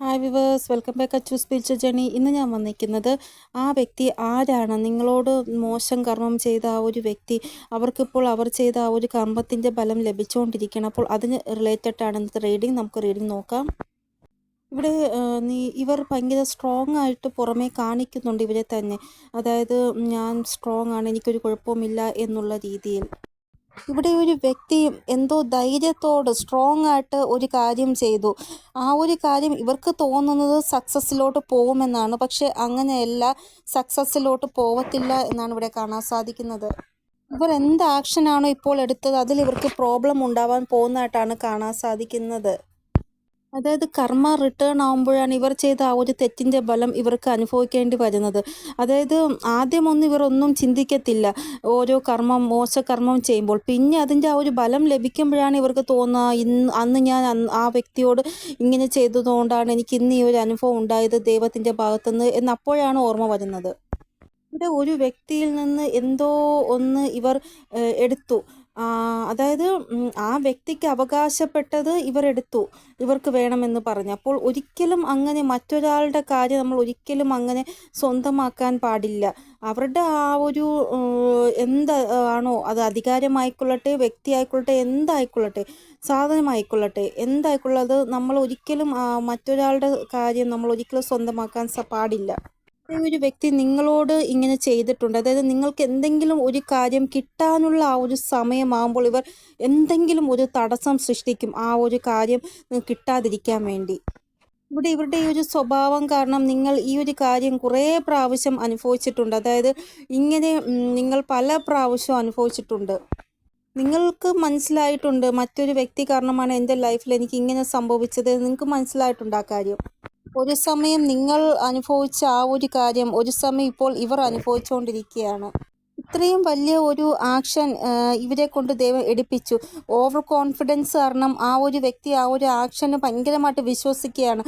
Hi viewers, welcome back Achu spiritual journey. ഇന്ന് ഞാൻ വന്നിരിക്കുന്നത് ആ വ്യക്തി ആരാണ്, നിങ്ങളോട് മോശം കർമ്മം ചെയ്ത ആ ഒരു വ്യക്തി, അവർക്കിപ്പോൾ അവർ ചെയ്ത ആ ഒരു കർമ്മത്തിൻ്റെ ഫലം ലഭിച്ചുകൊണ്ടിരിക്കണം. അപ്പോൾ അതിന് റിലേറ്റഡ് ആണ് ഇന്നത്തെ റീഡിങ്. നമുക്ക് റീഡിങ് നോക്കാം. ഇവിടെ ഇവർ ഭയങ്കര സ്ട്രോങ് ആയിട്ട് പുറമേ കാണിക്കുന്നുണ്ട് ഇവരെ തന്നെ. അതായത് ഞാൻ സ്ട്രോങ് ആണ്, എനിക്കൊരു കുഴപ്പമില്ല എന്നുള്ള രീതിയിൽ. ഇവിടെ ഒരു വ്യക്തി എന്തോ ധൈര്യത്തോട് സ്ട്രോങ് ആയിട്ട് ഒരു കാര്യം ചെയ്തു. ആ ഒരു കാര്യം ഇവർക്ക് തോന്നുന്നത് സക്സസ്സിലോട്ട് പോകുമെന്നാണ്. പക്ഷെ അങ്ങനെയല്ല, സക്സസ്സിലോട്ട് പോവത്തില്ല എന്നാണ് ഇവിടെ കാണാൻ സാധിക്കുന്നത്. ഇവർ എന്ത് ആക്ഷനാണോ ഇപ്പോൾ എടുത്തത് അതിൽ ഇവർക്ക് പ്രോബ്ലം ഉണ്ടാവാൻ പോകുന്നതായിട്ടാണ് കാണാൻ സാധിക്കുന്നത്. അതായത് കർമ്മ റിട്ടേൺ ആകുമ്പോഴാണ് ഇവർ ചെയ്ത ആ ഒരു തെറ്റിൻ്റെ ഫലം ഇവർക്ക് അനുഭവിക്കേണ്ടി വരുന്നത്. അതായത് ആദ്യമൊന്നും ഇവർ ഒന്നും ചിന്തിക്കത്തില്ല ഓരോ മോശകർമ്മം ചെയ്യുമ്പോൾ. പിന്നെ അതിൻ്റെ ആ ഒരു ഫലം ലഭിക്കുമ്പോഴാണ് ഇവർക്ക് തോന്നുക, അന്ന് ഞാൻ ആ വ്യക്തിയോട് ഇങ്ങനെ ചെയ്തതുകൊണ്ടാണ് എനിക്ക് ഇന്ന് ഈ ഒരു അനുഭവം ഉണ്ടായത് ദൈവത്തിൻ്റെ ഭാഗത്തുനിന്ന് എന്നപ്പോഴാണ് ഓർമ്മ വരുന്നത്. ഇവിടെ ഒരു വ്യക്തിയിൽ നിന്ന് എന്തോ ഒന്ന് ഇവർ എടുത്തു. അതായത് ആ വ്യക്തിക്ക് അവകാശപ്പെട്ടത് ഇവരെടുത്തു, ഇവർക്ക് വേണമെന്ന് പറഞ്ഞു. അപ്പോൾ ഒരിക്കലും അങ്ങനെ മറ്റൊരാളുടെ കാര്യം നമ്മൾ ഒരിക്കലും അങ്ങനെ സ്വന്തമാക്കാൻ പാടില്ല. അവരുടെ ആ ഒരു ആണോ, അത് അധികാരമായിക്കൊള്ളട്ടെ, വ്യക്തിയായിക്കൊള്ളട്ടെ, എന്തായിക്കൊള്ളട്ടെ, സാധനമായിക്കൊള്ളട്ടെ, എന്തായിക്കൊള്ളത്, നമ്മൾ ഒരിക്കലും മറ്റൊരാളുടെ കാര്യം നമ്മൾ ഒരിക്കലും സ്വന്തമാക്കാൻ പാടില്ല. ഒരു വ്യക്തി നിങ്ങളോട് ഇങ്ങനെ ചെയ്തിട്ടുണ്ട്. അതായത് നിങ്ങൾക്ക് എന്തെങ്കിലും ഒരു കാര്യം കിട്ടാനുള്ള ആ ഒരു സമയമാകുമ്പോൾ ഇവർ എന്തെങ്കിലും ഒരു തടസ്സം സൃഷ്ടിക്കും ആ ഒരു കാര്യം കിട്ടാതിരിക്കാൻ വേണ്ടി. ഇവിടെ ഇവരുടെ ഈ ഒരു സ്വഭാവം കാരണം നിങ്ങൾ ഈ ഒരു കാര്യം കുറേ പ്രാവശ്യം അനുഭവിച്ചിട്ടുണ്ട്. അതായത് ഇങ്ങനെ നിങ്ങൾ പല പ്രാവശ്യം അനുഭവിച്ചിട്ടുണ്ട്. നിങ്ങൾക്ക് മനസ്സിലായിട്ടുണ്ട് മറ്റൊരു വ്യക്തി കാരണമാണ് എൻ്റെ ലൈഫിൽ എനിക്ക് ഇങ്ങനെ സംഭവിച്ചത്. നിങ്ങൾക്ക് മനസ്സിലായിട്ടുണ്ട് ആ കാര്യം. ഒരു സമയം നിങ്ങൾ അനുഭവിച്ച ആ ഒരു കാര്യം ഒരു സമയം ഇപ്പോൾ ഇവർ അനുഭവിച്ചുകൊണ്ടിരിക്കുകയാണ്. ഇത്രയും വലിയ ഒരു ആക്ഷൻ ഇവരെ കൊണ്ട് ദൈവം എടുപ്പിച്ചു. ഓവർ കോൺഫിഡൻസ് കാരണം ആ ഒരു വ്യക്തി ആ ഒരു ആക്ഷന് ഭയങ്കരമായിട്ട് വിശ്വസിക്കുകയാണ്.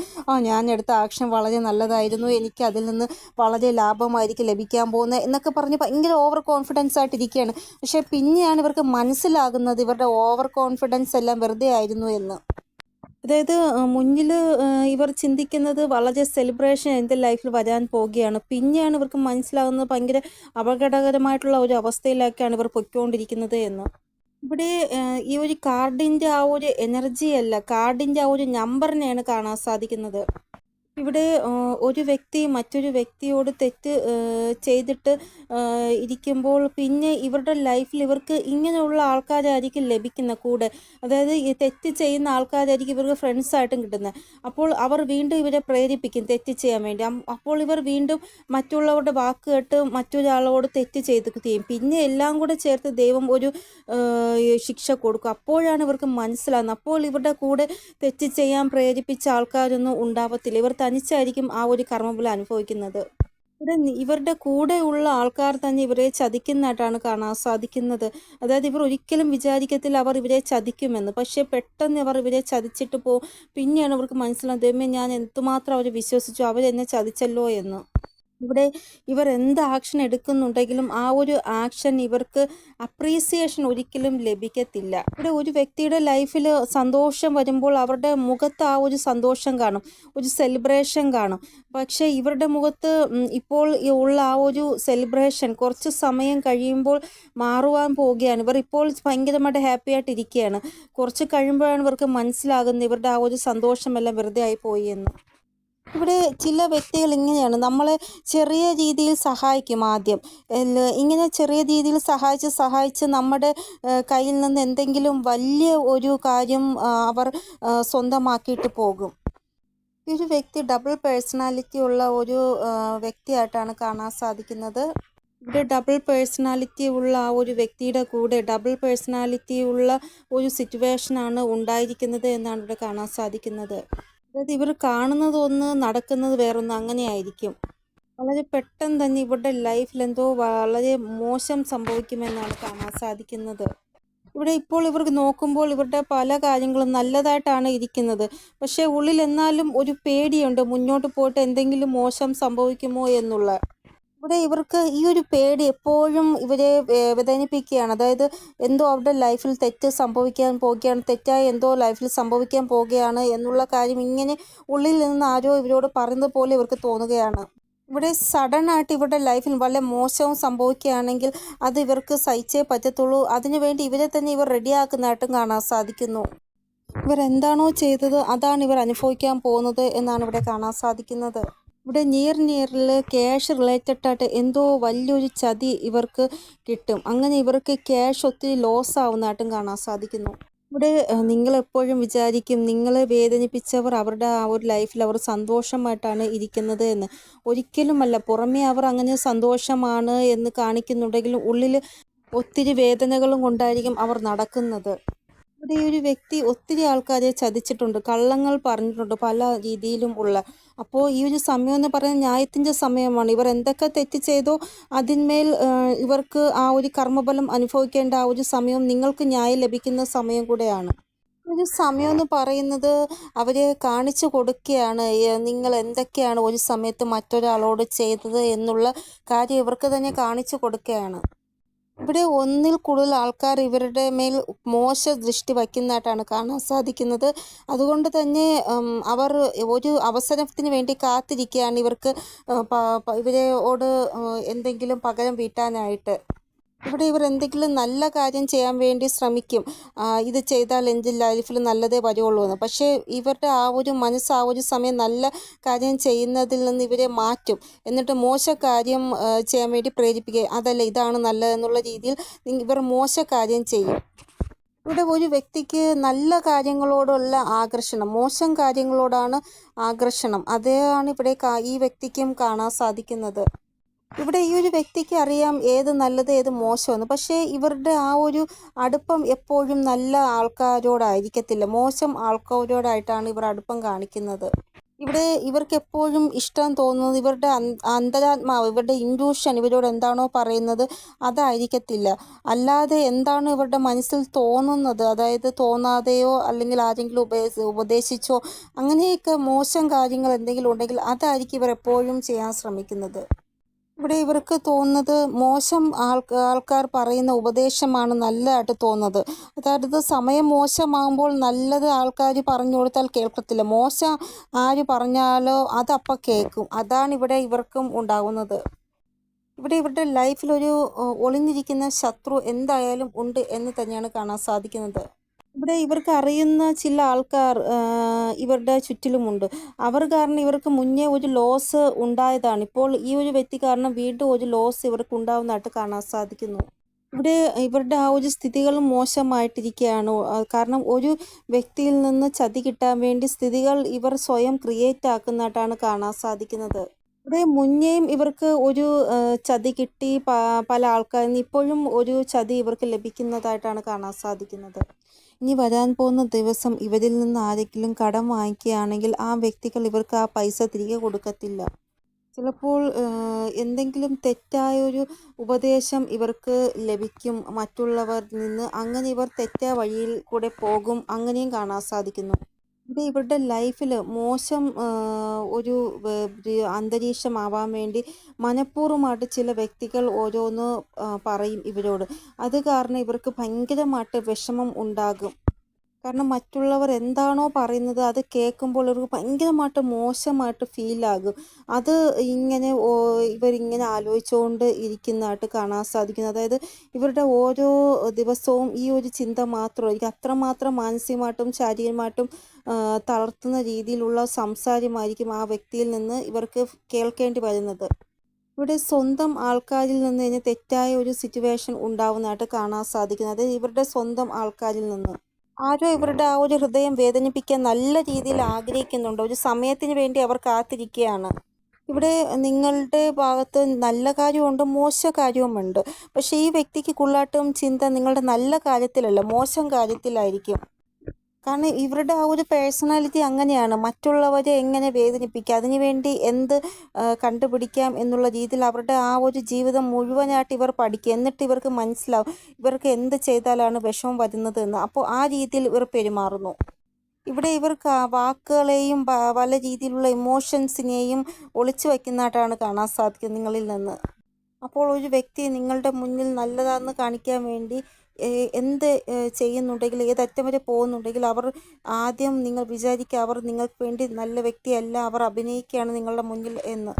ഞാൻ എടുത്ത ആക്ഷൻ വളരെ നല്ലതായിരുന്നു, എനിക്ക് അതിൽ നിന്ന് വളരെ ലാഭമായിരിക്കും ലഭിക്കാൻ പോകുന്നത് എന്നൊക്കെ പറഞ്ഞ് ഭയങ്കര ഓവർ കോൺഫിഡൻസ് ആയിട്ടിരിക്കുകയാണ്. പക്ഷേ പിന്നെയാണ് ഇവർക്ക് മനസ്സിലാകുന്നത് ഇവരുടെ ഓവർ കോൺഫിഡൻസ് എല്ലാം വെറുതെ ആയിരുന്നു എന്ന്. അതായത് മുന്നിൽ ഇവർ ചിന്തിക്കുന്നത് വളരെ സെലിബ്രേഷൻ എൻ്റെ ലൈഫിൽ വരാൻ പോവുകയാണ്. പിന്നെയാണ് ഇവർക്ക് മനസ്സിലാകുന്നത് ഭയങ്കര അപകടകരമായിട്ടുള്ള ഒരു അവസ്ഥയിലേക്കാണ് ഇവർ പൊയ്ക്കൊണ്ടിരിക്കുന്നത് എന്ന്. ഇവിടെ ഈ ഒരു കാർഡിൻ്റെ ആ ഒരു എനർജി അല്ല, കാർഡിൻ്റെ ആ ഒരു നമ്പറിനെയാണ് കാണാൻ സാധിക്കുന്നത്. ഇവിടെ ഒരു വ്യക്തി മറ്റൊരു വ്യക്തിയോട് തെറ്റ് ചെയ്തിട്ട് ഇരിക്കുമ്പോൾ പിന്നെ ഇവരുടെ ലൈഫിൽ ഇവർക്ക് ഇങ്ങനെയുള്ള ആൾക്കാരായിരിക്കും ലഭിക്കുന്ന കൂടെ. അതായത് ഈ തെറ്റ് ചെയ്യുന്ന ആൾക്കാരായിരിക്കും ഇവർക്ക് ഫ്രണ്ട്സായിട്ടും കിട്ടുന്നത്. അപ്പോൾ അവർ വീണ്ടും ഇവരെ പ്രേരിപ്പിക്കും തെറ്റ് ചെയ്യാൻ വേണ്ടി. അപ്പോൾ ഇവർ വീണ്ടും മറ്റുള്ളവരുടെ വാക്ക് കേട്ട് മറ്റൊരാളോട് തെറ്റ് ചെയ്യും. പിന്നെ എല്ലാം കൂടെ ചേർത്ത് ദൈവം ഒരു ശിക്ഷ കൊടുക്കും. അപ്പോഴാണ് ഇവർക്ക് മനസ്സിലാകുന്നത്. അപ്പോൾ ഇവരുടെ കൂടെ തെറ്റ് ചെയ്യാൻ പ്രേരിപ്പിച്ച ആൾക്കാരൊന്നും ഉണ്ടാവത്തില്ല. ഇവർ തനിച്ചായിരിക്കും ആ ഒരു കർമ്മഫലം അനുഭവിക്കുന്നത്. ഇവിടെ ഇവരുടെ കൂടെയുള്ള ആൾക്കാർ തന്നെ ഇവരെ ചതിക്കുന്നതായിട്ടാണ് കാണാൻ സാധിക്കുന്നത്. അതായത് ഇവർ ഒരിക്കലും വിചാരിക്കത്തില്ല അവർ ഇവരെ ചതിക്കുമെന്ന്. പക്ഷേ പെട്ടെന്ന് ഇവർ ഇവരെ ചതിച്ചിട്ട് പോകും. പിന്നെയാണ് ഇവർക്ക് മനസ്സിലാകുന്നത്, ദൈവമേ, ഞാൻ എന്തുമാത്രം അവരെ വിശ്വസിച്ചു, അവരെന്നെ ചതിച്ചല്ലോ എന്ന്. ഇവിടെ ഇവർ എന്ത് ആക്ഷൻ എടുക്കുന്നുണ്ടെങ്കിലും ആ ഒരു ആക്ഷൻ ഇവർക്ക് അപ്രീസിയേഷൻ ഒരിക്കലും ലഭിക്കത്തില്ല. ഇവിടെ ഒരു വ്യക്തിയുടെ ലൈഫിൽ സന്തോഷം വരുമ്പോൾ അവരുടെ മുഖത്ത് ആ ഒരു സന്തോഷം കാണും, ഒരു സെലിബ്രേഷൻ കാണും. പക്ഷേ ഇവരുടെ മുഖത്ത് ഇപ്പോൾ ഉള്ള ആ ഒരു സെലിബ്രേഷൻ കുറച്ച് സമയം കഴിയുമ്പോൾ മാറുവാൻ പോവുകയാണ്. ഇവർ ഇപ്പോൾ ഭയങ്കരമായിട്ട് ഹാപ്പി ആയിട്ടിരിക്കുകയാണ്. കുറച്ച് കഴിയുമ്പോഴാണ് ഇവർക്ക് മനസ്സിലാകുന്നത് ഇവരുടെ ആ ഒരു സന്തോഷമെല്ലാം വെറുതെ ആയി പോയി എന്ന്. ഇവിടെ ചില വ്യക്തികൾ ഇങ്ങനെയാണ്, നമ്മളെ ചെറിയ രീതിയിൽ സഹായിക്കും ആദ്യം. ഇങ്ങനെ ചെറിയ രീതിയിൽ സഹായിച്ച് നമ്മുടെ കയ്യിൽ നിന്ന് എന്തെങ്കിലും വലിയ ഒരു കാര്യം അവർ സ്വന്തമാക്കിയിട്ട് പോകും. ഈ ഒരു വ്യക്തി ഡബിൾ പേഴ്സണാലിറ്റി ഉള്ള ഒരു വ്യക്തിയായിട്ടാണ് കാണാൻ സാധിക്കുന്നത്. ഇവിടെ ഡബിൾ പേഴ്സണാലിറ്റി ഉള്ള ആ ഒരു വ്യക്തിയുടെ കൂടെ ഡബിൾ പേഴ്സണാലിറ്റി ഉള്ള ഒരു സിറ്റുവേഷനാണ് ഉണ്ടായിരിക്കുന്നത് എന്നാണ് ഇവിടെ കാണാൻ സാധിക്കുന്നത്. അതായത് ഇവർ കാണുന്നത് ഒന്ന്, നടക്കുന്നത് വേറൊന്ന്, അങ്ങനെയായിരിക്കും. വളരെ പെട്ടെന്ന് തന്നെ ഇവരുടെ ലൈഫിൽ എന്തോ വളരെ മോശം സംഭവിക്കുമെന്നാണ് കാണാൻ സാധിക്കുന്നത്. ഇവിടെ ഇപ്പോൾ ഇവർക്ക് നോക്കുമ്പോൾ ഇവരുടെ പല കാര്യങ്ങളും നല്ലതായിട്ടാണ് ഇരിക്കുന്നത്. പക്ഷേ ഉള്ളിൽ എന്നാലും ഒരു പേടിയുണ്ട്, മുന്നോട്ട് പോയിട്ട് എന്തെങ്കിലും മോശം സംഭവിക്കുമോ എന്നുള്ള. ഇവിടെ ഇവർക്ക് ഈ ഒരു പേടി എപ്പോഴും ഇവരെ വേദനിപ്പിക്കുകയാണ്. അതായത് എന്തോ അവരുടെ ലൈഫിൽ തെറ്റ് സംഭവിക്കാൻ പോകുകയാണ്, തെറ്റായ എന്തോ ലൈഫിൽ സംഭവിക്കാൻ പോകുകയാണ് എന്നുള്ള കാര്യം ഇങ്ങനെ ഉള്ളിൽ നിന്ന് ആരോ ഇവരോട് പറയുന്നത് പോലെ ഇവർക്ക് തോന്നുകയാണ്. ഇവിടെ സഡനായിട്ട് ഇവരുടെ ലൈഫിൽ വല്ല മോശവും സംഭവിക്കുകയാണെങ്കിൽ അത് ഇവർക്ക് സഹിച്ചേ പറ്റത്തുള്ളൂ. അതിനുവേണ്ടി ഇവരെ തന്നെ ഇവർ റെഡിയാക്കുന്നതായിട്ടും കാണാൻ സാധിക്കുന്നു. ഇവരെന്താണോ ചെയ്തത് അതാണ് ഇവർ അനുഭവിക്കാൻ പോകുന്നത് എന്നാണ് ഇവിടെ കാണാൻ സാധിക്കുന്നത്. ഇവിടെ നിയറിൽ ക്യാഷ് റിലേറ്റഡ് ആയിട്ട് എന്തോ വലിയൊരു ചതി ഇവർക്ക് കിട്ടും. അങ്ങനെ ഇവർക്ക് ക്യാഷ് ഒത്തിരി ലോസ് ആവുന്നതായിട്ടും കാണാൻ സാധിക്കുന്നു. ഇവിടെ നിങ്ങളെപ്പോഴും വിചാരിക്കും നിങ്ങളെ വേദനിപ്പിച്ചവർ അവരുടെ ആ ഒരു ലൈഫിൽ അവർ സന്തോഷമായിട്ടാണ് ഇരിക്കുന്നത് എന്ന്. ഒരിക്കലുമല്ല. പുറമേ അവർ അങ്ങനെ സന്തോഷമാണ് എന്ന് കാണിക്കുന്നുണ്ടെങ്കിലും ഉള്ളിൽ ഒത്തിരി വേദനകളും കൊണ്ടായിരിക്കും അവർ നടക്കുന്നത്. ഇവിടെ ഈ ഒരു വ്യക്തി ഒത്തിരി ആൾക്കാരെ ചതിച്ചിട്ടുണ്ട്, കള്ളങ്ങൾ പറഞ്ഞിട്ടുണ്ട് പല രീതിയിലും ഉള്ള. അപ്പോൾ ഈ ഒരു സമയം എന്ന് പറയുന്നത് ന്യായത്തിൻ്റെ സമയമാണ്. ഇവർ എന്തൊക്കെ തെറ്റ് ചെയ്തോ അതിന്മേൽ ഇവർക്ക് ആ ഒരു കർമ്മഫലം അനുഭവിക്കേണ്ട ആ ഒരു സമയം നിങ്ങൾക്ക് ന്യായം ലഭിക്കുന്ന സമയം കൂടെയാണ്. ഒരു സമയം എന്ന് പറയുന്നത് അവരെ കാണിച്ചു കൊടുക്കുകയാണ് നിങ്ങൾ എന്തൊക്കെയാണ് ഒരു സമയത്ത് മറ്റൊരാളോട് ചെയ്തത് എന്നുള്ള കാര്യം ഇവർക്ക് തന്നെ കാണിച്ചു കൊടുക്കുകയാണ്. ഇവിടെ ഒന്നിൽ കൂടുതൽ ആൾക്കാർ ഇവരുടെ മേൽ മോശ ദൃഷ്ടി വയ്ക്കുന്നതായിട്ടാണ് കാണാൻ സാധിക്കുന്നത്. അതുകൊണ്ട് തന്നെ അവർ ഒരു അവസരത്തിന് വേണ്ടി കാത്തിരിക്കുകയാണ് ഇവർക്ക് ഇവരോട് എന്തെങ്കിലും പകരം വീട്ടാനായിട്ട്. ഇവിടെ ഇവർ എന്തെങ്കിലും നല്ല കാര്യം ചെയ്യാൻ വേണ്ടി ശ്രമിക്കും. ഇത് ചെയ്താൽ എൻ്റെ ലൈഫിൽ നല്ലതേ വരുള്ളൂ എന്ന്. പക്ഷേ ഇവരുടെ ആ ഒരു മനസ്സ് ആ ഒരു സമയം നല്ല കാര്യം ചെയ്യുന്നതിൽ നിന്ന് ഇവരെ മാറ്റും. എന്നിട്ട് മോശ കാര്യം ചെയ്യാൻ വേണ്ടി പ്രേരിപ്പിക്കുക. അതല്ല, ഇതാണ് നല്ലതെന്നുള്ള രീതിയിൽ ഇവർ മോശ കാര്യം ചെയ്യും. ഇവിടെ ഒരു വ്യക്തിക്ക് നല്ല കാര്യങ്ങളോടുള്ള ആകർഷണം, മോശം കാര്യങ്ങളോടാണ് ആകർഷണം. അതാണ് ഇവിടെ ഈ വ്യക്തിക്കും കാണാൻ സാധിക്കുന്നത്. ഇവിടെ ഈ ഒരു വ്യക്തിക്ക് അറിയാം ഏത് നല്ലത് ഏത് മോശമെന്ന്. പക്ഷേ ഇവരുടെ ആ ഒരു അടുപ്പം എപ്പോഴും നല്ല ആൾക്കാരോടായിരിക്കത്തില്ല, മോശം ആൾക്കാരോടായിട്ടാണ് ഇവർ അടുപ്പം കാണിക്കുന്നത്. ഇവിടെ ഇവർക്ക് എപ്പോഴും ഇഷ്ടം തോന്നുന്നത് ഇവരുടെ അന്തരാത്മാവ്, ഇവരുടെ ഇൻട്യൂഷൻ ഇവരോട് എന്താണോ പറയുന്നത് അതായിരിക്കത്തില്ല. അല്ലാതെ എന്താണ് ഇവരുടെ മനസ്സിൽ തോന്നുന്നത്, അതായത് തോന്നാതെയോ അല്ലെങ്കിൽ ആരെങ്കിലും ഉപദേശിച്ചോ അങ്ങനെയൊക്കെ മോശം കാര്യങ്ങൾ എന്തെങ്കിലും ഉണ്ടെങ്കിൽ അതായിരിക്കും ഇവർ എപ്പോഴും ചെയ്യാൻ ശ്രമിക്കുന്നത്. ഇവിടെ ഇവർക്ക് തോന്നുന്നത് മോശം ആൾക്കാർ പറയുന്ന ഉപദേശമാണ് നല്ലതായിട്ട് തോന്നുന്നത്. അതായത് സമയം മോശമാകുമ്പോൾ നല്ലത് ആൾക്കാർ പറഞ്ഞു കൊടുത്താൽ കേൾക്കത്തില്ല, മോശം ആര് പറഞ്ഞാലോ അതപ്പം കേൾക്കും. അതാണ് ഇവിടെ ഇവർക്കും ഉണ്ടാകുന്നത്. ഇവിടെ ഇവരുടെ ലൈഫിലൊരു ഒളിഞ്ഞിരിക്കുന്ന ശത്രു എന്തായാലും ഉണ്ട് എന്ന് തന്നെയാണ് കാണാൻ സാധിക്കുന്നത്. ഇവിടെ ഇവർക്ക് അറിയുന്ന ചില ആൾക്കാർ ഇവരുടെ ചുറ്റിലുമുണ്ട്. അവർ കാരണം ഇവർക്ക് മുന്നേ ഒരു ലോസ് ഉണ്ടായതാണ്. ഇപ്പോൾ ഈ ഒരു വ്യക്തി കാരണം വീണ്ടും ഒരു ലോസ് ഇവർക്ക് ഉണ്ടാവുന്നതായിട്ട് കാണാൻ സാധിക്കുന്നു. ഇവിടെ ഇവരുടെ ആ ഒരു സ്ഥിതികളും മോശമായിട്ടിരിക്കുകയാണ്. കാരണം ഒരു വ്യക്തിയിൽ നിന്ന് ചതി കിട്ടാൻ വേണ്ടി സ്ഥിതികൾ ഇവർ സ്വയം ക്രിയേറ്റ് ആക്കുന്നതായിട്ടാണ് കാണാൻ സാധിക്കുന്നത്. ഇവിടെ മുന്നേയും ഇവർക്ക് ഒരു ചതി കിട്ടി, പല ആൾക്കാരിൽ നിന്ന് ഇപ്പോഴും ഒരു ചതി ഇവർക്ക് ലഭിക്കുന്നതായിട്ടാണ് കാണാൻ സാധിക്കുന്നത്. ഇനി വരാൻ പോകുന്ന ദിവസം ഇവരിൽ നിന്ന് ആരെങ്കിലും കടം വാങ്ങിക്കുകയാണെങ്കിൽ ആ വ്യക്തികൾ ഇവർക്ക് ആ പൈസ തിരികെ കൊടുക്കത്തില്ല. ചിലപ്പോൾ എന്തെങ്കിലും തെറ്റായൊരു ഉപദേശം ഇവർക്ക് ലഭിക്കും മറ്റുള്ളവരിൽ നിന്ന്. അങ്ങനെ ഇവർ തെറ്റായ വഴിയിൽ കൂടെ പോകും, അങ്ങനെയും കാണാൻ സാധിക്കുന്നു. ഇത് ഇവരുടെ ലൈഫിൽ മോശം ഒരു അന്തരീക്ഷമാവാൻ വേണ്ടി മനഃപൂർവ്വമായിട്ട് ചില വ്യക്തികൾ ഓരോന്ന് പറയും ഇവരോട്. അത് കാരണം ഇവർക്ക് ഭയങ്കരമായിട്ട് വിഷമം ഉണ്ടാകും. കാരണം മറ്റുള്ളവർ എന്താണോ പറയുന്നത് അത് കേൾക്കുമ്പോൾ ഇവർക്ക് ഭയങ്കരമായിട്ട് മോശമായിട്ട് ഫീലാകും. അത് ഇങ്ങനെ ഇവരിങ്ങനെ ആലോചിച്ചുകൊണ്ട് ഇരിക്കുന്നതായിട്ട് കാണാൻ സാധിക്കുന്നു. അതായത് ഇവരുടെ ഓരോ ദിവസവും ഈ ഒരു ചിന്ത മാത്രമായിരിക്കും. അത്രമാത്രം മാനസികമായിട്ടും ശാരീരികമായിട്ടും തളർത്തുന്ന രീതിയിലുള്ള സംസാരമായിരിക്കും ആ വ്യക്തിയിൽ നിന്ന് ഇവർക്ക് കേൾക്കേണ്ടി വരുന്നത്. ഇവിടെ സ്വന്തം ആൾക്കാരിൽ നിന്ന് തന്നെ തെറ്റായ ഒരു സിറ്റുവേഷൻ ഉണ്ടാവുന്നതായിട്ട് കാണാൻ സാധിക്കുന്നത്. അതായത് ഇവരുടെ സ്വന്തം ആൾക്കാരിൽ നിന്ന് ആരോ ഇവരുടെ ആ ഒരു ഹൃദയം വേദനിപ്പിക്കാൻ നല്ല രീതിയിൽ ആഗ്രഹിക്കുന്നുണ്ട്. ഒരു സമയത്തിന് വേണ്ടി അവർ കാത്തിരിക്കുകയാണ്. ഇവിടെ നിങ്ങളുടെ ഭാഗത്ത് നല്ല കാര്യമുണ്ട്, മോശ കാര്യവുമുണ്ട്. പക്ഷേ ഈ വ്യക്തിക്ക് കൂടുതലായിട്ടും ചിന്ത നിങ്ങളുടെ നല്ല കാര്യത്തിലല്ല, മോശം കാര്യത്തിലായിരിക്കും. കാരണം ഇവരുടെ ആ ഒരു പേഴ്സണാലിറ്റി അങ്ങനെയാണ്. മറ്റുള്ളവരെ എങ്ങനെ വേദനിപ്പിക്കാം, അതിനുവേണ്ടി എന്ത് കണ്ടുപിടിക്കാം എന്നുള്ള രീതിയിൽ അവരുടെ ആ ഒരു ജീവിതം മുഴുവനായിട്ട് ഇവർ പഠിക്കുക. എന്നിട്ട് ഇവർക്ക് മനസ്സിലാവും ഇവർക്ക് എന്ത് ചെയ്താലാണ് വിഷമം വരുന്നത് എന്ന്. അപ്പോൾ ആ രീതിയിൽ ഇവർ പെരുമാറുന്നു. ഇവിടെ ഇവർ വാക്കുകളെയും പല രീതിയിലുള്ള ഇമോഷൻസിനെയും ഒളിച്ചു വയ്ക്കുന്നതായിട്ടാണ് കാണാൻ സാധിക്കുന്നത് നിങ്ങളിൽ നിന്ന്. അപ്പോൾ ഒരു വ്യക്തി നിങ്ങളുടെ മുന്നിൽ നല്ലതാണെന്ന് കാണിക്കാൻ വേണ്ടി എന്ത് ചെയ്യുന്നുണ്ടെങ്കിൽ, ഏതറ്റം വരെ പോകുന്നുണ്ടെങ്കിൽ, അവർ ആദ്യം നിങ്ങൾ വിചാരിക്കുക അവർ നിങ്ങൾക്ക് വേണ്ടി നല്ല വ്യക്തിയല്ല, അവർ അഭിനയിക്കുകയാണ് നിങ്ങളുടെ മുന്നിൽ എന്ന്.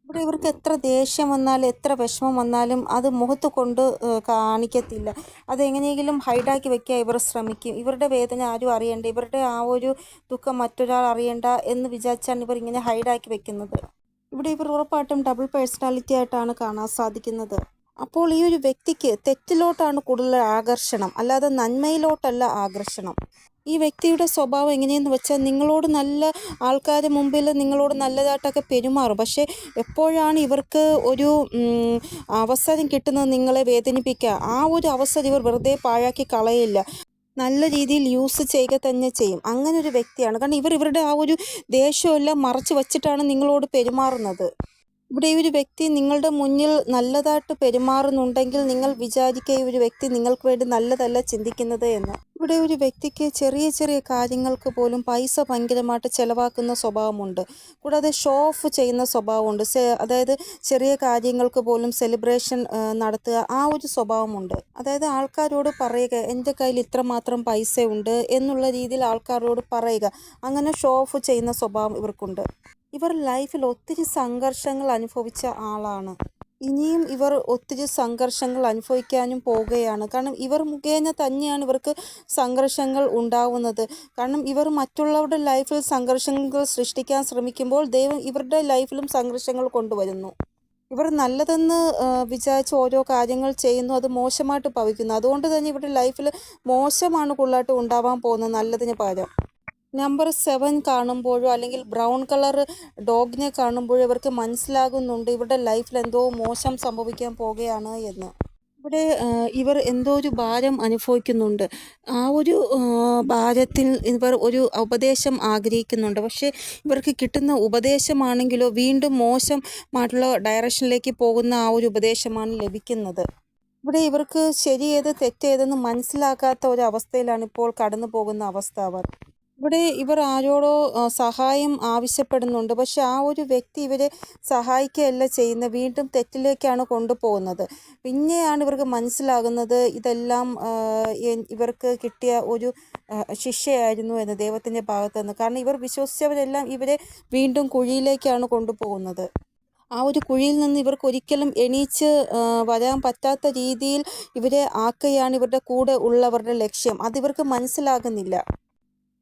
ഇവിടെ ഇവർക്ക് എത്ര ദേഷ്യം വന്നാലും എത്ര വിഷമം വന്നാലും അത് മുഖത്ത് കൊണ്ട് കാണിക്കത്തില്ല. അതെങ്ങനെയെങ്കിലും ഹൈഡാക്കി വെക്കാൻ ഇവർ ശ്രമിക്കും. ഇവരുടെ വേദന ആരും അറിയണ്ട, ഇവരുടെ ആ ഒരു ദുഃഖം മറ്റൊരാൾ അറിയണ്ട എന്ന് വിചാരിച്ചാണ് ഇവർ ഇങ്ങനെ ഹൈഡാക്കി വെക്കുന്നത്. ഇവിടെ ഇവർ ഉറപ്പായിട്ടും ഡബിൾ പേഴ്സണാലിറ്റി ആയിട്ടാണ് കാണാൻ സാധിക്കുന്നത്. അപ്പോൾ ഈ ഒരു വ്യക്തിക്ക് തെറ്റിലോട്ടാണ് കൂടുതൽ ആകർഷണം, അല്ലാതെ നന്മയിലോട്ടല്ല ആകർഷണം. ഈ വ്യക്തിയുടെ സ്വഭാവം എങ്ങനെയെന്ന് വെച്ചാൽ നിങ്ങളോട് നല്ല ആൾക്കാരുടെ മുമ്പിൽ നിങ്ങളോട് നല്ലതായിട്ടൊക്കെ പെരുമാറും. പക്ഷേ എപ്പോഴാണ് ഇവർക്ക് ഒരു അവസരം കിട്ടുന്നത് നിങ്ങളെ വേദനിപ്പിക്കുക, ആ ഒരു അവസരം ഇവർ വെറുതെ പാഴാക്കി കളയില്ല, നല്ല രീതിയിൽ യൂസ് ചെയ്യുക തന്നെ ചെയ്യും. അങ്ങനെ ഒരു വ്യക്തിയാണ്. കാരണം ഇവരുടെ ആ ഒരു ദേഷ്യമെല്ലാം മറച്ചു വച്ചിട്ടാണ് നിങ്ങളോട് പെരുമാറുന്നത്. ഇവിടെ ഈ ഒരു വ്യക്തി നിങ്ങളുടെ മുന്നിൽ നല്ലതായിട്ട് പെരുമാറുന്നുണ്ടെങ്കിൽ നിങ്ങൾ വിചാരിക്കുക ഈ ഒരു വ്യക്തി നിങ്ങൾക്ക് വേണ്ടി നല്ലതല്ല ചിന്തിക്കുന്നത് എന്ന്. ഇവിടെ ഒരു വ്യക്തിക്ക് ചെറിയ ചെറിയ കാര്യങ്ങൾക്ക് പോലും പൈസ ഭയങ്കരമായിട്ട് ചിലവാക്കുന്ന സ്വഭാവമുണ്ട്. കൂടാതെ ഷോ ഓഫ് ചെയ്യുന്ന സ്വഭാവമുണ്ട്. അതായത് ചെറിയ കാര്യങ്ങൾക്ക് പോലും സെലിബ്രേഷൻ നടത്തുക, ആ ഒരു സ്വഭാവമുണ്ട്. അതായത് ആൾക്കാരോട് പറയുക എൻ്റെ കയ്യിൽ ഇത്രമാത്രം പൈസയുണ്ട് എന്നുള്ള രീതിയിൽ ആൾക്കാരോട് പറയുക, അങ്ങനെ ഷോ ഓഫ് ചെയ്യുന്ന സ്വഭാവം ഇവർക്കുണ്ട്. ഇവർ ലൈഫിൽ ഒത്തിരി സംഘർഷങ്ങൾ അനുഭവിച്ച ആളാണ്. ഇനിയും ഇവർ ഒത്തിരി സംഘർഷങ്ങൾ അനുഭവിക്കാനും പോവുകയാണ്. കാരണം ഇവർ മുഖേന തന്നെയാണ് ഇവർക്ക് സംഘർഷങ്ങൾ ഉണ്ടാവുന്നത്. കാരണം ഇവർ മറ്റുള്ളവരുടെ ലൈഫിൽ സംഘർഷങ്ങൾ സൃഷ്ടിക്കാൻ ശ്രമിക്കുമ്പോൾ ദൈവം ഇവരുടെ ലൈഫിലും സംഘർഷങ്ങൾ കൊണ്ടുവരുന്നു. ഇവർ നല്ലതെന്ന് വിചാരിച്ച് ഓരോ കാര്യങ്ങൾ ചെയ്യുന്നു, അത് മോശമായിട്ട് ഭവിക്കുന്നു. അതുകൊണ്ട് തന്നെ ഇവരുടെ ലൈഫിൽ മോശമാണ് കൂടുതലായിട്ട് ഉണ്ടാവാൻ പോകുന്നത് നല്ലതിന് പകരം. നമ്പർ 7 കാണുമ്പോഴോ അല്ലെങ്കിൽ ബ്രൗൺ കളർ ഡോഗിനെ കാണുമ്പോഴോ ഇവർക്ക് മനസ്സിലാകുന്നുണ്ട് ഇവരുടെ ലൈഫിൽ എന്തോ മോശം സംഭവിക്കാൻ പോകുകയാണ് എന്ന്. ഇവിടെ ഇവർ എന്തോ ഒരു ഭാരം അനുഭവിക്കുന്നുണ്ട്. ആ ഒരു ഭാരത്തിൽ ഇവർ ഒരു ഉപദേശം ആഗ്രഹിക്കുന്നുണ്ട്. പക്ഷേ ഇവർക്ക് കിട്ടുന്ന ഉപദേശമാണെങ്കിലോ വീണ്ടും മോശമായിട്ടുള്ള ഡയറക്ഷനിലേക്ക് പോകുന്ന ആ ഒരു ഉപദേശമാണ് ലഭിക്കുന്നത്. ഇവിടെ ഇവർക്ക് ശരിയേത് തെറ്റേതെന്ന് മനസ്സിലാക്കാത്ത ഒരു അവസ്ഥയിലാണ് ഇപ്പോൾ കടന്നു പോകുന്ന അവസ്ഥ അവർ. ഇവിടെ ഇവർ ആരോടോ സഹായം ആവശ്യപ്പെടുന്നുണ്ട്. പക്ഷെ ആ ഒരു വ്യക്തി ഇവരെ സഹായിക്കുകയല്ല ചെയ്യുന്നത്, വീണ്ടും തെറ്റിലേക്കാണ് കൊണ്ടുപോകുന്നത്. പിന്നെയാണ് ഇവർക്ക് മനസ്സിലാകുന്നത് ഇതെല്ലാം ഇവർക്ക് കിട്ടിയ ഒരു ശിക്ഷയായിരുന്നു എന്ന് ദൈവത്തിൻ്റെ ഭാഗത്ത് നിന്ന്. കാരണം ഇവർ വിശ്വസിച്ചവരെല്ലാം ഇവരെ വീണ്ടും കുഴിയിലേക്കാണ് കൊണ്ടുപോകുന്നത്. ആ ഒരു കുഴിയിൽ നിന്ന് ഇവർക്ക് ഒരിക്കലും എണീച്ച് വരാൻ പറ്റാത്ത രീതിയിൽ ഇവരെ ആക്കുകയാണ് ഇവരുടെ കൂടെ ഉള്ളവരുടെ ലക്ഷ്യം. അതിവർക്ക് മനസ്സിലാകുന്നില്ല.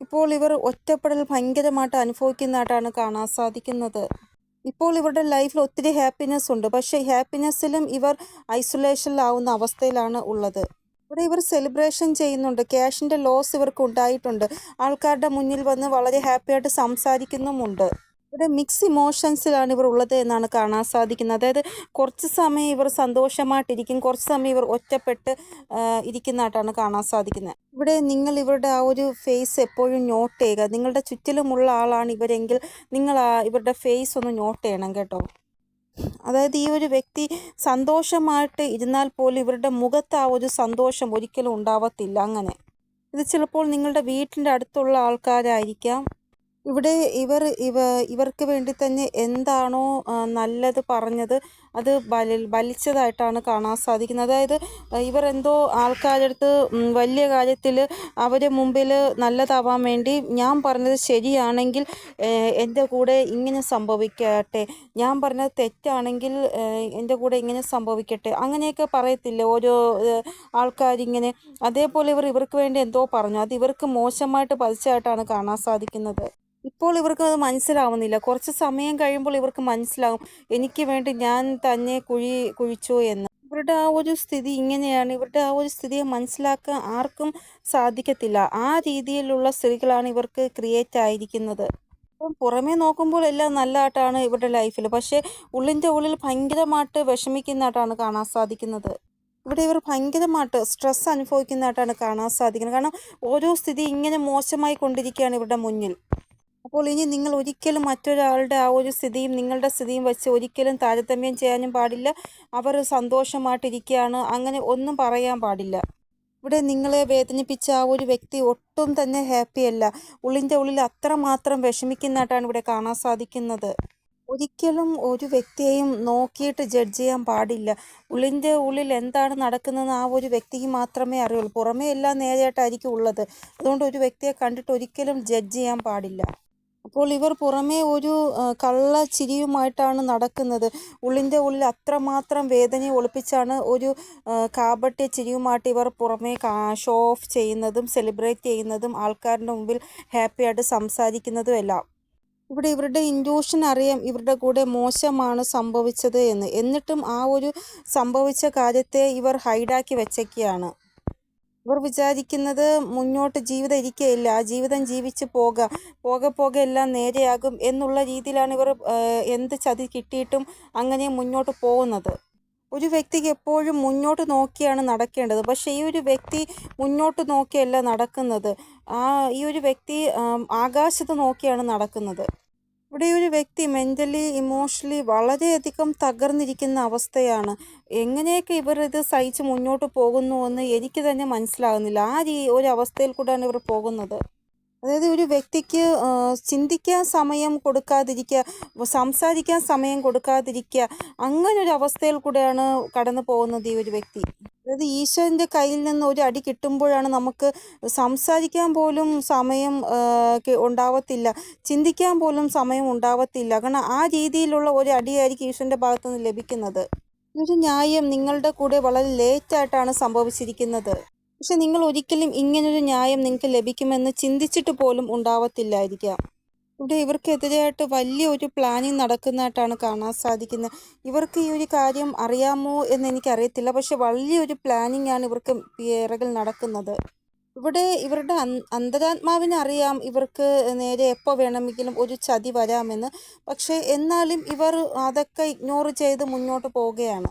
ഇപ്പോൾ ഇവർ ഒറ്റപ്പെടൽ ഭയങ്കരമായിട്ട് അനുഭവിക്കുന്നതായിട്ടാണ് കാണാൻ സാധിക്കുന്നത്. ഇപ്പോൾ ഇവരുടെ ലൈഫിൽ ഒത്തിരി ഹാപ്പിനെസ് ഉണ്ട്. പക്ഷേ ഹാപ്പിനെസ്സിലും ഇവർ ഐസൊലേഷനിലാവുന്ന അവസ്ഥയിലാണ് ഉള്ളത്. ഇവിടെ ഇവർ സെലിബ്രേഷൻ ചെയ്യുന്നുണ്ട്. ക്യാഷിൻ്റെ ലോസ് ഇവർക്ക് ഉണ്ടായിട്ടുണ്ട്. ആൾക്കാരുടെ മുന്നിൽ വന്ന് വളരെ ഹാപ്പിയായിട്ട് സംസാരിക്കുന്നുമുണ്ട്. ഇവിടെ മിക്സ് ഇമോഷൻസിലാണ് ഇവർ ഉള്ളത് എന്നാണ് കാണാൻ സാധിക്കുന്നത്. അതായത് കുറച്ച് സമയം ഇവർ സന്തോഷമായിട്ടിരിക്കും, കുറച്ച് സമയം ഇവർ ഒറ്റപ്പെട്ട് ഇരിക്കുന്നതായിട്ടാണ് കാണാൻ സാധിക്കുന്നത്. ഇവിടെ നിങ്ങൾ ഇവരുടെ ആ ഒരു ഫേസ് എപ്പോഴും നോട്ട് ചെയ്യുക. നിങ്ങളുടെ ചുറ്റിലുമുള്ള ആളാണ് ഇവരെങ്കിൽ നിങ്ങൾ ഇവരുടെ ഫേസ് ഒന്ന് നോട്ട് ചെയ്യണം കേട്ടോ. അതായത് ഈ ഒരു വ്യക്തി സന്തോഷമായിട്ട് ഇരുന്നാൽ പോലും ഇവരുടെ മുഖത്ത് ആ ഒരു സന്തോഷം ഒരിക്കലും ഉണ്ടാവത്തില്ല. അങ്ങനെ ഇത് ചിലപ്പോൾ നിങ്ങളുടെ വീട്ടിൻ്റെ അടുത്തുള്ള ആൾക്കാരായിരിക്കാം. ഇവിടെ ഇവർക്ക് വേണ്ടി തന്നെ എന്താണോ നല്ലത് പറഞ്ഞത് അത് വലിച്ചതായിട്ടാണ് കാണാൻ സാധിക്കുന്നത്. അതായത് ഇവർ എന്തോ ആൾക്കാരുടെ അടുത്ത് വലിയ കാര്യത്തിൽ അവരെ മുമ്പിൽ നല്ലതാവാൻ വേണ്ടി ഞാൻ പറഞ്ഞത് ശരിയാണെങ്കിൽ എൻ്റെ കൂടെ ഇങ്ങനെ സംഭവിക്കട്ടെ, ഞാൻ പറഞ്ഞത് തെറ്റാണെങ്കിൽ എൻ്റെ കൂടെ ഇങ്ങനെ സംഭവിക്കട്ടെ, അങ്ങനെയൊക്കെ പറയത്തില്ലേ ഓരോ ആൾക്കാരിങ്ങനെ. അതേപോലെ ഇവർക്ക് വേണ്ടി എന്തോ പറഞ്ഞു, അത് ഇവർക്ക് മോശമായിട്ട് പതിച്ചതായിട്ടാണ് കാണാൻ സാധിക്കുന്നത്. ഇപ്പോൾ ഇവർക്ക് അത് മനസ്സിലാവുന്നില്ല. കുറച്ച് സമയം കഴിയുമ്പോൾ ഇവർക്ക് മനസ്സിലാവും എനിക്ക് വേണ്ടി ഞാൻ തന്നെ കുഴിച്ചു എന്ന്. ഇവരുടെ ആ ഒരു സ്ഥിതി ഇങ്ങനെയാണ്. ഇവരുടെ ആ ഒരു സ്ഥിതിയെ മനസ്സിലാക്കാൻ ആർക്കും സാധിക്കത്തില്ല. ആ രീതിയിലുള്ള സ്ത്രീകളാണ് ഇവർക്ക് ക്രിയേറ്റ് ആയിരിക്കുന്നത്. അപ്പം പുറമേ നോക്കുമ്പോൾ എല്ലാം നല്ലതായിട്ടാണ് ഇവരുടെ ലൈഫിൽ, പക്ഷേ ഉള്ളിൻ്റെ ഉള്ളിൽ ഭയങ്കരമായിട്ട് വിഷമിക്കുന്നതായിട്ടാണ് കാണാൻ സാധിക്കുന്നത്. ഇവിടെ ഇവർ ഭയങ്കരമായിട്ട് സ്ട്രെസ് അനുഭവിക്കുന്നതായിട്ടാണ് കാണാൻ സാധിക്കുന്നത്. കാരണം ഓരോ സ്ഥിതി ഇങ്ങനെ മോശമായി കൊണ്ടിരിക്കുകയാണ് ഇവരുടെ മുന്നിൽ. അപ്പോൾ ഇനി നിങ്ങൾ ഒരിക്കലും മറ്റൊരാളുടെ ആ ഒരു സ്ഥിതിയും നിങ്ങളുടെ സ്ഥിതിയും വെച്ച് ഒരിക്കലും താരതമ്യം ചെയ്യാനും പാടില്ല. അവർ സന്തോഷമായിട്ടിരിക്കുകയാണ് അങ്ങനെ ഒന്നും പറയാൻ പാടില്ല. ഇവിടെ നിങ്ങളെ വേദനിപ്പിച്ച ആ ഒരു വ്യക്തി ഒട്ടും തന്നെ ഹാപ്പിയല്ല. ഉള്ളിൻ്റെ ഉള്ളിൽ അത്രമാത്രം വിഷമിക്കുന്നതായിട്ടാണ് ഇവിടെ കാണാൻ സാധിക്കുന്നത്. ഒരിക്കലും ഒരു വ്യക്തിയെയും നോക്കിയിട്ട് ജഡ്ജ് ചെയ്യാൻ പാടില്ല. ഉള്ളിൻ്റെ ഉള്ളിൽ എന്താണ് നടക്കുന്നതെന്ന് ആ ഒരു വ്യക്തിക്ക് മാത്രമേ അറിയുള്ളൂ. പുറമേ എല്ലാം നേരെയായിട്ടായിരിക്കും ഉള്ളത്. അതുകൊണ്ട് ഒരു വ്യക്തിയെ കണ്ടിട്ട് ഒരിക്കലും ജഡ്ജ് ചെയ്യാൻ പാടില്ല. അപ്പോൾ ഇവർ പുറമേ ഒരു കള്ള ചിരിയുമായിട്ടാണ് നടക്കുന്നത്. ഉള്ളിൻ്റെ ഉള്ളിൽ അത്രമാത്രം വേദനയെ ഒളിപ്പിച്ചാണ് ഒരു കാപട്യ ചിരിയുമായിട്ട് ഇവർ പുറമേ ഷോ ഓഫ് ചെയ്യുന്നതും സെലിബ്രേറ്റ് ചെയ്യുന്നതും ആൾക്കാരുടെ മുമ്പിൽ ഹാപ്പിയായിട്ട് സംസാരിക്കുന്നതും എല്ലാം. ഇവിടെ ഇവരുടെ ഇൻറ്റ്യൂഷൻ അറിയാം ഇവരുടെ കൂടെ മോശമാണ് സംഭവിച്ചത് എന്ന്. എന്നിട്ടും ആ ഒരു സംഭവിച്ച കാര്യത്തെ ഇവർ ഹൈഡാക്കി വെച്ചേക്കുകയാണ്. ഇവർ വിചാരിക്കുന്നത് മുന്നോട്ട് ജീവിതം ഇരിക്കുകയില്ല, ആ ജീവിതം ജീവിച്ച് പോകെ എല്ലാം നേരെയാകും എന്നുള്ള രീതിയിലാണ് ഇവർ എന്ത് ചതി കിട്ടിയിട്ടും അങ്ങനെ മുന്നോട്ട് പോകുന്നത്. ഒരു വ്യക്തിക്ക് എപ്പോഴും മുന്നോട്ട് നോക്കിയാണ് നടക്കേണ്ടത്. പക്ഷേ ഈ ഒരു വ്യക്തി മുന്നോട്ട് നോക്കിയല്ല നടക്കുന്നത്. ഈ ഒരു വ്യക്തി ആകാശത്ത് നോക്കിയാണ് നടക്കുന്നത്. ഇവിടെ ഒരു വ്യക്തി മെൻ്റലി ഇമോഷണലി വളരെയധികം തകർന്നിരിക്കുന്ന അവസ്ഥയാണ്. എങ്ങനെയൊക്കെ ഇവർ ഇത് സഹിച്ച് മുന്നോട്ട് പോകുന്നുവെന്ന് എനിക്ക് തന്നെ മനസ്സിലാകുന്നില്ല. ഒരു അവസ്ഥയിൽ കൂടെയാണ് ഇവർ പോകുന്നത്. അതായത് ഒരു വ്യക്തിക്ക് ചിന്തിക്കാൻ സമയം കൊടുക്കാതിരിക്കുക, സംസാരിക്കാൻ സമയം കൊടുക്കാതിരിക്കുക, അങ്ങനൊരു അവസ്ഥയിൽ കൂടെയാണ് കടന്നു പോകുന്നത് ഈ ഒരു വ്യക്തി. അതായത് ഈശ്വരൻ്റെ കയ്യിൽ നിന്ന് ഒരു അടി കിട്ടുമ്പോഴാണ് നമുക്ക് സംസാരിക്കാൻ പോലും സമയം ഉണ്ടാവത്തില്ല, ചിന്തിക്കാൻ പോലും സമയം ഉണ്ടാവത്തില്ല. കാരണം ആ രീതിയിലുള്ള ഒരു അടിയായിരിക്കും ഈശ്വരൻ്റെ ഭാഗത്തു നിന്ന് ലഭിക്കുന്നത്. ഈ ഒരു ന്യായം നിങ്ങളുടെ കൂടെ വളരെ ലേറ്റായിട്ടാണ് സംഭവിച്ചിരിക്കുന്നത്. പക്ഷെ നിങ്ങൾ ഒരിക്കലും ഇങ്ങനൊരു ന്യായം നിങ്ങൾക്ക് ലഭിക്കുമെന്ന് ചിന്തിച്ചിട്ട് പോലും ഉണ്ടാവത്തില്ലായിരിക്കാം. ഇവിടെ ഇവർക്കെതിരെയായിട്ട് വലിയൊരു പ്ലാനിങ് നടക്കുന്നതായിട്ടാണ് കാണാൻ സാധിക്കുന്നത്. ഇവർക്ക് ഈ ഒരു കാര്യം അറിയാമോ എന്ന് എനിക്കറിയത്തില്ല. പക്ഷെ വലിയൊരു പ്ലാനിങ് ആണ് ഇവർക്ക് പിറകിൽ നടക്കുന്നത്. ഇവിടെ ഇവരുടെ അന്തരാത്മാവിന് അറിയാം ഇവർക്ക് നേരെ എപ്പോൾ വേണമെങ്കിലും ഒരു ചതി വരാമെന്ന്. പക്ഷേ എന്നാലും ഇവർ അതൊക്കെ ഇഗ്നോർ ചെയ്ത് മുന്നോട്ട് പോവുകയാണ്.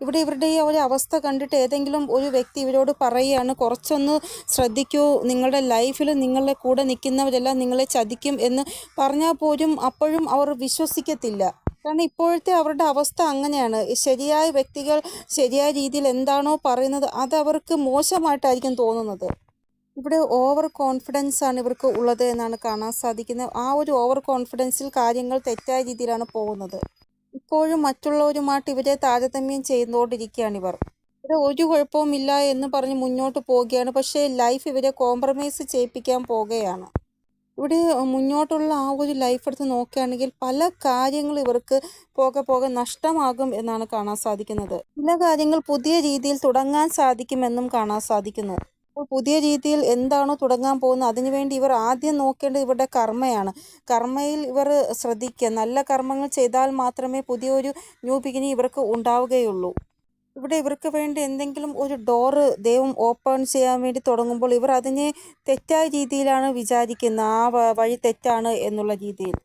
ഇവിടെ ഇവരുടെ ഈ ഒരു അവസ്ഥ കണ്ടിട്ട് ഏതെങ്കിലും ഒരു വ്യക്തി ഇവരോട് പറയുകയാണ്, കുറച്ചൊന്ന് ശ്രദ്ധിക്കൂ, നിങ്ങളുടെ ലൈഫിൽ നിങ്ങളുടെ കൂടെ നിൽക്കുന്നവരെല്ലാം നിങ്ങളെ ചതിക്കും എന്ന് പറഞ്ഞാൽ പോലും അപ്പോഴും അവർ വിശ്വസിക്കത്തില്ല. കാരണം ഇപ്പോഴത്തെ അവരുടെ അവസ്ഥ അങ്ങനെയാണ്. ശരിയായ വ്യക്തികൾ ശരിയായ രീതിയിൽ എന്താണോ പറയുന്നത് അത് അവർക്ക് മോശമായിട്ടായിരിക്കും തോന്നുന്നത്. ഇവിടെ ഓവർ കോൺഫിഡൻസ് ആണ് ഇവർക്ക് ഉള്ളത് എന്നാണ് കാണാൻ സാധിക്കുന്നത്. ആ ഒരു ഓവർ കോൺഫിഡൻസിൽ കാര്യങ്ങൾ തെറ്റായ രീതിയിലാണ് പോകുന്നത്. ഇപ്പോഴും മറ്റുള്ളവരുമായിട്ട് ഇവരെ താരതമ്യം ചെയ്തുകൊണ്ടിരിക്കുകയാണ് ഇവർ. ഇവിടെ ഒരു കുഴപ്പവുമില്ല എന്ന് പറഞ്ഞ് മുന്നോട്ട് പോവുകയാണ്. പക്ഷേ ലൈഫ് ഇവരെ കോംപ്രമൈസ് ചെയ്യിപ്പിക്കാൻ പോകുകയാണ്. ഇവിടെ മുന്നോട്ടുള്ള ആ ഒരു ലൈഫ് എടുത്ത് നോക്കുകയാണെങ്കിൽ പല കാര്യങ്ങൾ ഇവർക്ക് പോകെ നഷ്ടമാകും എന്നാണ് കാണാൻ സാധിക്കുന്നത്. ചില കാര്യങ്ങൾ പുതിയ രീതിയിൽ തുടങ്ങാൻ സാധിക്കുമെന്നും കാണാൻ സാധിക്കുന്നു. അപ്പോൾ പുതിയ രീതിയിൽ എന്താണോ തുടങ്ങാൻ പോകുന്നത് അതിനുവേണ്ടി ഇവർ ആദ്യം നോക്കേണ്ടത് ഇവരുടെ കർമ്മയാണ്. കർമ്മയിൽ ഇവർ ശ്രദ്ധിക്കുക. നല്ല കർമ്മങ്ങൾ ചെയ്താൽ മാത്രമേ പുതിയൊരു ന്യൂ ബിഗിനിങ് ഇവർക്ക് ഉണ്ടാവുകയുള്ളൂ. ഇവിടെ ഇവർക്ക് വേണ്ടി എന്തെങ്കിലും ഒരു ഡോറ് ദൈവം ഓപ്പൺ ചെയ്യാൻ വേണ്ടി തുടങ്ങുമ്പോൾ ഇവർ അതിനെ തെറ്റായ രീതിയിലാണ് വിചാരിക്കുന്നത്. ആ വഴി തെറ്റാണ് എന്നുള്ള രീതിയിൽ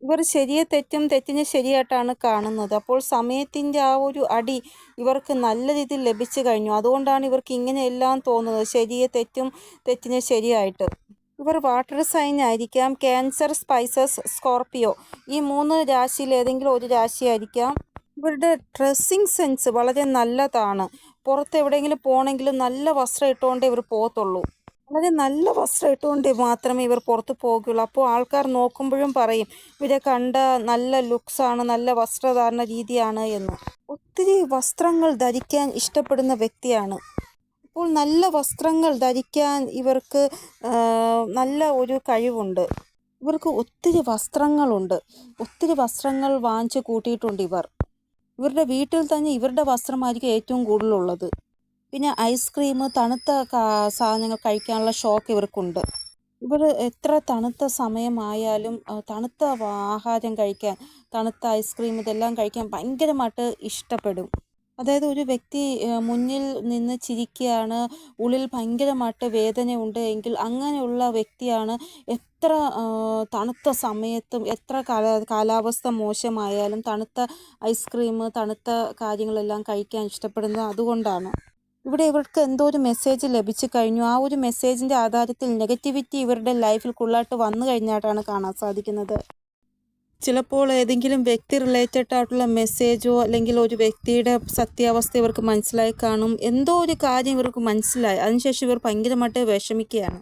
ഇവർ ശരിയെ തെറ്റും തെറ്റിനെ ശരിയായിട്ടാണ് കാണുന്നത്. അപ്പോൾ സമയത്തിൻ്റെ ആ ഒരു അടി ഇവർക്ക് നല്ല രീതിയിൽ ലഭിച്ചു കഴിഞ്ഞു. അതുകൊണ്ടാണ് ഇവർക്ക് ഇങ്ങനെയെല്ലാം തോന്നുന്നത്, ശരിയെ തെറ്റും തെറ്റിനെ ശരിയായിട്ട്. ഇവർ വാട്ടർ സൈൻ ആയിരിക്കാം, ക്യാൻസർ, സ്പൈസസ്, സ്കോർപ്പിയോ, ഈ 3 രാശിയിൽ ഏതെങ്കിലും ഒരു രാശിയായിരിക്കാം. ഇവരുടെ ഡ്രസ്സിങ് സെൻസ് വളരെ നല്ലതാണ്. പുറത്ത് എവിടെയെങ്കിലും പോകണമെങ്കിലും നല്ല വസ്ത്രം ഇട്ടുകൊണ്ടേ ഇവർ പോകത്തുള്ളൂ. വളരെ നല്ല വസ്ത്രം ഇട്ടുകൊണ്ട് മാത്രമേ ഇവർ പുറത്ത് പോകുകയുള്ളൂ. അപ്പോൾ ആൾക്കാർ നോക്കുമ്പോഴും പറയും ഇവരെ കണ്ട നല്ല ലുക്സാണ്, നല്ല വസ്ത്രധാരണ രീതിയാണ് എന്ന്. ഒത്തിരി വസ്ത്രങ്ങൾ ധരിക്കാൻ ഇഷ്ടപ്പെടുന്ന വ്യക്തിയാണ്. അപ്പോൾ നല്ല വസ്ത്രങ്ങൾ ധരിക്കാൻ ഇവർക്ക് നല്ല ഒരു കഴിവുണ്ട്. ഇവർക്ക് ഒത്തിരി വസ്ത്രങ്ങളുണ്ട്. ഒത്തിരി വസ്ത്രങ്ങൾ വാങ്ങിച്ച് കൂട്ടിയിട്ടുണ്ട് ഇവർ. ഇവരുടെ വീട്ടിൽ തന്നെ ഇവരുടെ വസ്ത്രമായിരിക്കും ഏറ്റവും കൂടുതലുള്ളത്. പിന്നെ ഐസ്ക്രീം, തണുത്ത സാധനങ്ങൾ കഴിക്കാനുള്ള ഷോക്ക് ഇവർക്കുണ്ട്. ഇവർ എത്ര തണുത്ത സമയമായാലും തണുത്ത ആഹാരം കഴിക്കാൻ, തണുത്ത ഐസ്ക്രീം ഇതെല്ലാം കഴിക്കാൻ ഭയങ്കരമായിട്ട് ഇഷ്ടപ്പെടും. അതായത് ഒരു വ്യക്തി മുന്നിൽ നിന്ന് ചിരിക്കുകയാണ്, ഉള്ളിൽ ഭയങ്കരമായിട്ട് വേദനയുണ്ട് എങ്കിൽ അങ്ങനെയുള്ള വ്യക്തിയാണ് എത്ര തണുത്ത സമയത്തും എത്ര കാലാവസ്ഥ മോശമായാലും തണുത്ത ഐസ്ക്രീം, തണുത്ത കാര്യങ്ങളെല്ലാം കഴിക്കാൻ ഇഷ്ടപ്പെടുന്നത് അതുകൊണ്ടാണ്. ഇവിടെ ഇവർക്ക് എന്തോ ഒരു മെസ്സേജ് ലഭിച്ചു കഴിഞ്ഞു. ആ ഒരു മെസ്സേജിൻ്റെ ആധാരത്തിൽ നെഗറ്റിവിറ്റി ഇവരുടെ ലൈഫിൽ ഫുള്ളായിട്ട് വന്നു കഴിഞ്ഞായിട്ടാണ് കാണാൻ സാധിക്കുന്നത്. ചിലപ്പോൾ ഏതെങ്കിലും വ്യക്തി റിലേറ്റഡ് ആയിട്ടുള്ള മെസ്സേജോ അല്ലെങ്കിൽ ഒരു വ്യക്തിയുടെ സത്യാവസ്ഥ ഇവർക്ക് മനസ്സിലായി കാണും. എന്തോ ഒരു കാര്യം ഇവർക്ക് മനസ്സിലായി. അതിനുശേഷം ഇവർ ഭയങ്കരമായിട്ട് വിഷമിക്കുകയാണ്.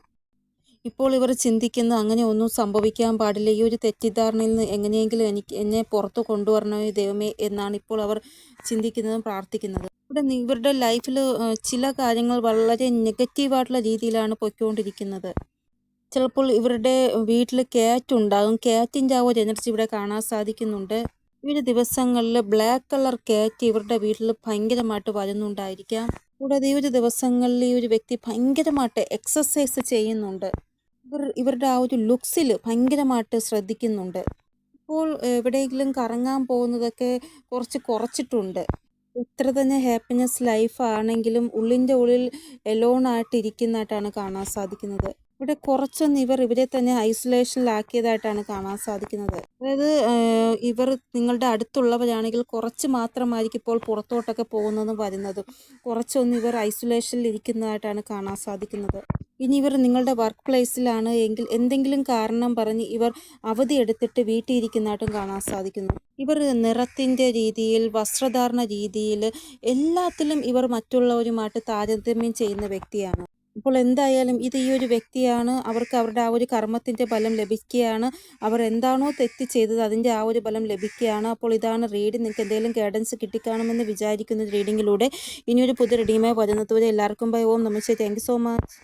ഇപ്പോൾ ഇവർ ചിന്തിക്കുന്നു, അങ്ങനെ ഒന്നും സംഭവിക്കാൻ പാടില്ല. ഈ ഒരു തെറ്റിദ്ധാരണയിൽ നിന്ന് എങ്ങനെയെങ്കിലും എന്നെ പുറത്തു കൊണ്ടുവരണമേ ദൈവമേ എന്നാണ് ഇപ്പോൾ അവർ ചിന്തിക്കുന്നതും പ്രാർത്ഥിക്കുന്നത്. ഇവരുടെ ലൈഫിൽ ചില കാര്യങ്ങൾ വളരെ നെഗറ്റീവായിട്ടുള്ള രീതിയിലാണ് പൊയ്ക്കൊണ്ടിരിക്കുന്നത്. ചിലപ്പോൾ ഇവരുടെ വീട്ടിൽ ക്യാറ്റ് ഉണ്ടാകും. ക്യാറ്റിൻ്റെ ആ ഒരു എനർജി ഇവിടെ കാണാൻ സാധിക്കുന്നുണ്ട്. ഈ ഒരു ദിവസങ്ങളിൽ ബ്ലാക്ക് കളർ ക്യാറ്റ് ഇവരുടെ വീട്ടിൽ ഭയങ്കരമായിട്ട് വരുന്നുണ്ടായിരിക്കാം. കൂടാതെ ഈ ഒരു ദിവസങ്ങളിൽ ഈ ഒരു വ്യക്തി ഭയങ്കരമായിട്ട് എക്സസൈസ് ചെയ്യുന്നുണ്ട്. ഇവരുടെ ആ ഒരു ലുക്സിൽ ഭയങ്കരമായിട്ട് ശ്രദ്ധിക്കുന്നുണ്ട്. ഇപ്പോൾ എവിടെയെങ്കിലും കറങ്ങാൻ പോകുന്നതൊക്കെ കുറച്ചിട്ടുണ്ട്. എത്ര തന്നെ ഹാപ്പിനെസ് ലൈഫ് ആണെങ്കിലും ഉള്ളിൻ്റെ ഉള്ളിൽ എലോൺ ആയിട്ട് ഇരിക്കുന്നതായിട്ടാണ് കാണാൻ സാധിക്കുന്നത്. ഇവിടെ കുറച്ചൊന്ന് ഇവരെ തന്നെ ഐസൊലേഷനിലാക്കിയതായിട്ടാണ് കാണാൻ സാധിക്കുന്നത്. അതായത് ഇവർ നിങ്ങളുടെ അടുത്തുള്ളവരാണെങ്കിൽ കുറച്ച് മാത്രമായിരിക്കും ഇപ്പോൾ പുറത്തോട്ടൊക്കെ പോകുന്നതും വരുന്നതും. കുറച്ചൊന്ന് ഇവർ ഐസൊലേഷനിൽ ഇരിക്കുന്നതായിട്ടാണ് കാണാൻ സാധിക്കുന്നത്. ഇനി ഇവർ നിങ്ങളുടെ വർക്ക് പ്ലേസിലാണ് എങ്കിൽ എന്തെങ്കിലും കാരണം പറഞ്ഞ് ഇവർ അവധി എടുത്തിട്ട് വീട്ടിൽ ഇരിക്കുന്നതായിട്ടും കാണാൻ സാധിക്കുന്നു. ഇവർ നിറത്തിൻ്റെ രീതിയിൽ, വസ്ത്രധാരണ രീതിയിൽ, എല്ലാത്തിലും ഇവർ മറ്റുള്ളവരുമായിട്ട് താരതമ്യം ചെയ്യുന്ന വ്യക്തിയാണ്. അപ്പോൾ എന്തായാലും ഇത് ഈ ഒരു വ്യക്തിയാണ്. അവർക്ക് അവരുടെ ആ ഒരു കർമ്മത്തിൻ്റെ ബലം ലഭിക്കുകയാണ്. അവർ എന്താണോ തെറ്റ് ചെയ്തത് അതിൻ്റെ ആ ഒരു ബലം ലഭിക്കുകയാണ്. അപ്പോൾ ഇതാണ് റീഡിംഗ്. നിങ്ങൾക്ക് എന്തെങ്കിലും ഗൈഡൻസ് കിട്ടിക്കാണുമെന്ന് വിചാരിക്കുന്ന റീഡിങ്ങിലൂടെ. ഇനിയൊരു പുതിയ റീഡിങ്ങുമായി വരുന്നതുവരെ എല്ലാവർക്കും ബൈ. ഓം നമസ്തേ. Thank you so much.